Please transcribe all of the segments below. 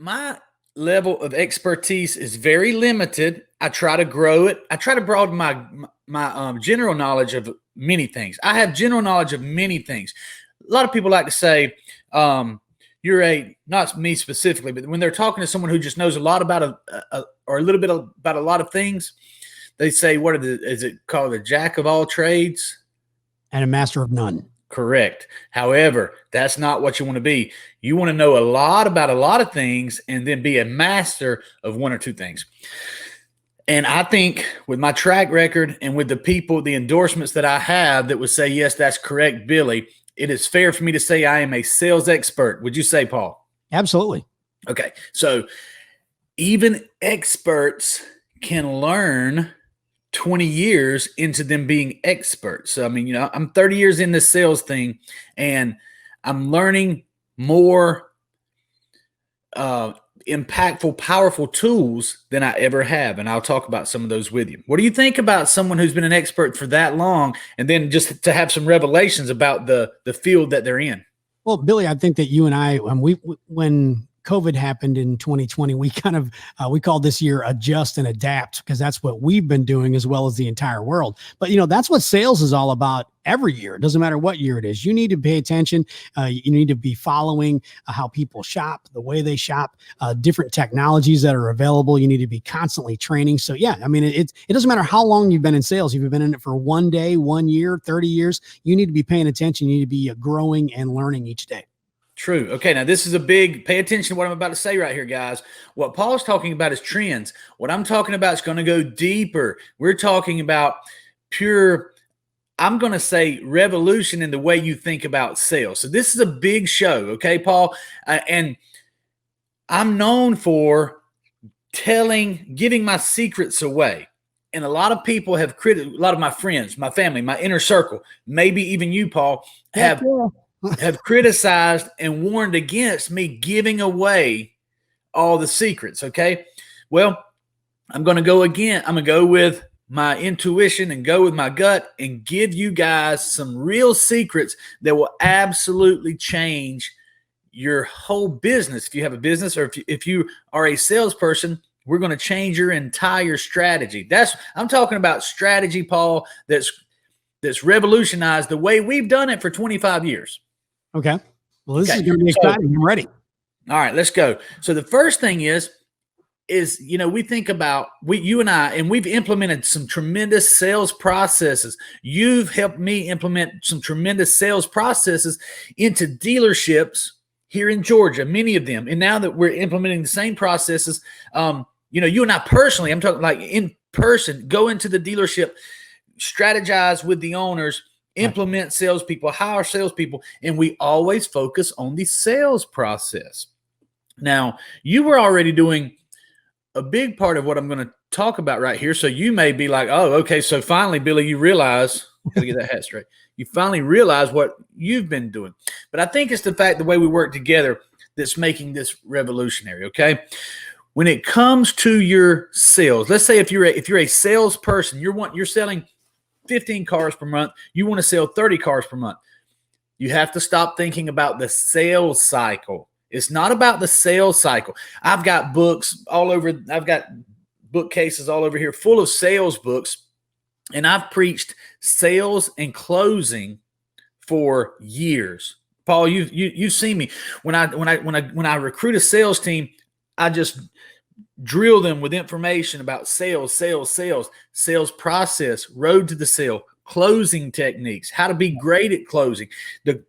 my level of expertise is very limited. I try to grow it. I try to broaden my general knowledge of many things. I have general knowledge of many things. A lot of people like to say, you're not me specifically, but when they're talking to someone who just knows a lot about or a little bit about a lot of things, they say, is it called a jack of all trades? And a master of none. Correct. However, that's not what you want to be. You want to know a lot about a lot of things and then be a master of one or two things. And I think with my track record and with the people, the endorsements that I have that would say, yes, that's correct, Billy, it is fair for me to say I am a sales expert. Would you say, Paul? Absolutely. Okay. So even experts can learn 20 years into them being experts. So, I mean, I'm 30 years in this sales thing and I'm learning more impactful, powerful tools than I ever have. And I'll talk about some of those with you. What do you think about someone who's been an expert for that long and then just to have some revelations about the field that they're in? Well, Billy, I think that you and I, when COVID happened in 2020, we kind of, we called this year adjust and adapt, because that's what we've been doing as well as the entire world. But, that's what sales is all about every year. It doesn't matter what year it is. You need to pay attention. You need to be following how people shop, the way they shop, different technologies that are available. You need to be constantly training. So yeah, I mean, it doesn't matter how long you've been in sales. If you've been in it for 1 day, 1 year, 30 years, you need to be paying attention. You need to be growing and learning each day. True. Okay, now this is pay attention to what I'm about to say right here, guys. What Paul's talking about is trends. What I'm talking about is going to go deeper. We're talking about pure, I'm going to say, revolution in the way you think about sales. So this is a big show, okay, Paul? And I'm known for giving my secrets away. And a lot of people have a lot of my friends, my family, my inner circle, maybe even you, Paul, have criticized and warned against me giving away all the secrets, okay? Well, I'm going to go again. I'm going to go with my intuition and go with my gut and give you guys some real secrets that will absolutely change your whole business. If you have a business or if you are a salesperson, we're going to change your entire strategy. I'm talking about strategy, Paul, that's revolutionized the way we've done it for 25 years. Okay. Well, this is going to be exciting. I'm ready. All right, let's go. So the first thing is, we think about you and I, and we've implemented some tremendous sales processes. You've helped me implement some tremendous sales processes into dealerships here in Georgia, many of them. And now that we're implementing the same processes, you and I personally, I'm talking like in person, go into the dealership, strategize with the owners, implement salespeople, hire salespeople, and we always focus on the sales process. Now, you were already doing a big part of what I'm going to talk about right here. So you may be like, oh, okay, so finally, Billy, you realize, gotta get that hat straight. You finally realize what you've been doing. But I think it's the way we work together that's making this revolutionary, okay? When it comes to your sales, let's say if you're a salesperson, you're selling 15 cars per month, you want to sell 30 cars per month. You have to stop thinking about the sales cycle. It's not about the sales cycle. I've got books all over. I've got bookcases all over here full of sales books, and I've preached sales and closing for years. Paul, you've seen me when I recruit a sales team, I just drill them with information about sales process, road to the sale, closing techniques, how to be great at closing, the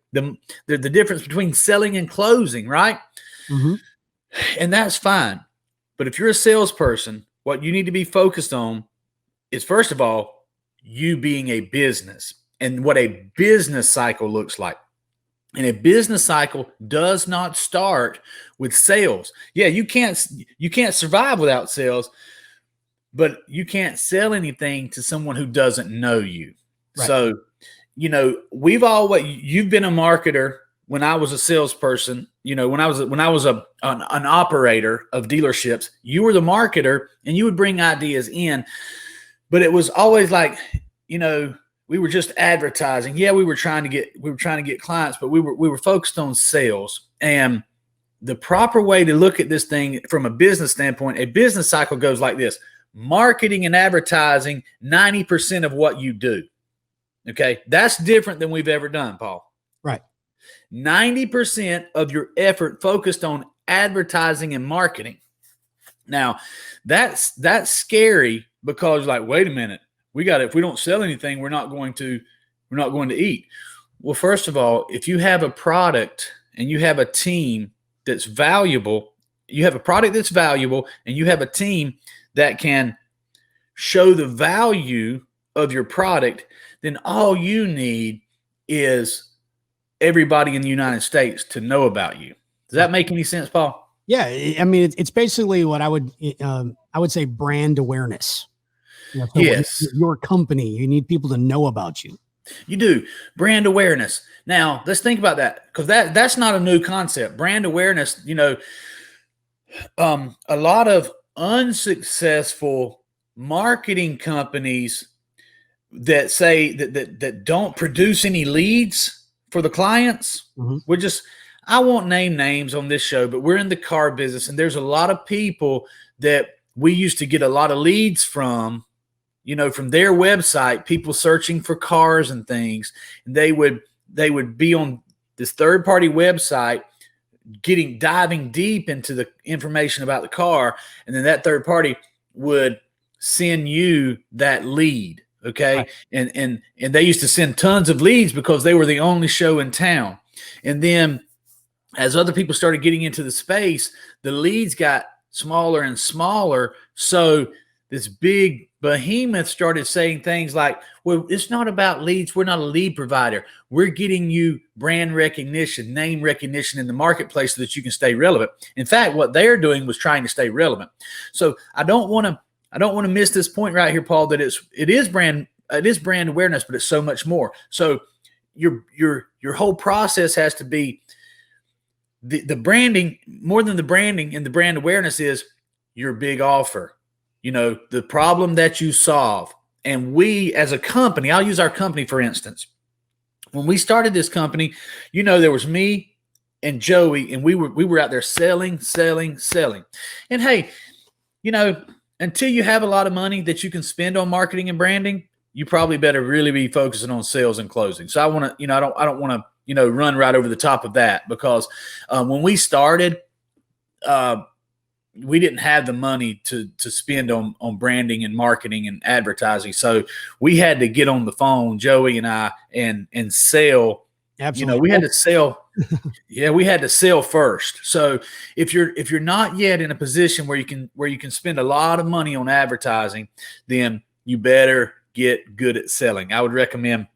difference between selling and closing, right? Mm-hmm. And that's fine. But if you're a salesperson, what you need to be focused on is, first of all, you being a business and what a business cycle looks like. And a business cycle does not start with sales. Yeah, you can't survive without sales, but you can't sell anything to someone who doesn't know you. Right. So, you've been a marketer when I was a salesperson. When I was an operator of dealerships, you were the marketer and you would bring ideas in, but it was always like, we were just advertising. Yeah, we were trying to get clients, but we were focused on sales. And the proper way to look at this thing from a business standpoint, a business cycle goes like this: marketing and advertising, 90% of what you do. Okay. That's different than we've ever done, Paul. Right. 90% of your effort focused on advertising and marketing. Now, that's scary, because like, wait a minute, if we don't sell anything, we're not going to eat. Well, first of all, if you have a product and you have a team that's valuable, you have a product that's valuable, and you have a team that can show the value of your product, then all you need is everybody in the United States to know about you. Does that make any sense, Paul? Yeah, I mean, it's basically what I would say brand awareness. So yes. Your company, you need people to know about you. You do. Brand awareness. Now, let's think about that, because that's not a new concept. Brand awareness, a lot of unsuccessful marketing companies that say that don't produce any leads for the clients. Mm-hmm. I won't name names on this show, but we're in the car business, and there's a lot of people that we used to get a lot of leads from their website, people searching for cars and things. And they would be on this third-party website, diving deep into the information about the car, and then that third party would send you that lead. Okay. Right. And they used to send tons of leads because they were the only show in town. And then as other people started getting into the space, the leads got smaller and smaller. So this big behemoth started saying things like, well, it's not about leads. We're not a lead provider. We're getting you brand recognition, name recognition in the marketplace so that you can stay relevant. In fact, what they're doing was trying to stay relevant. So I don't want to miss this point right here, Paul, that it is brand awareness, but it's so much more. So your whole process has to be the branding. More than the branding and the brand awareness is your big offer, the problem that you solve. And we, as a company, I'll use our company for instance. When we started this company, there was me and Joey, and we were out there selling. And hey, until you have a lot of money that you can spend on marketing and branding, you probably better really be focusing on sales and closing. So I want to, I don't want to, run right over the top of that, because when we started, we didn't have the money to spend on branding and marketing and advertising. So we had to get on the phone, Joey and I, and sell. Absolutely. We had to sell. Yeah, we had to sell first. So if you're not yet in a position where you can spend a lot of money on advertising, then you better get good at selling. I would recommend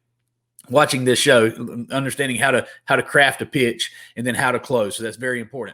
watching this show, understanding how to craft a pitch, and then how to close. So that's very important.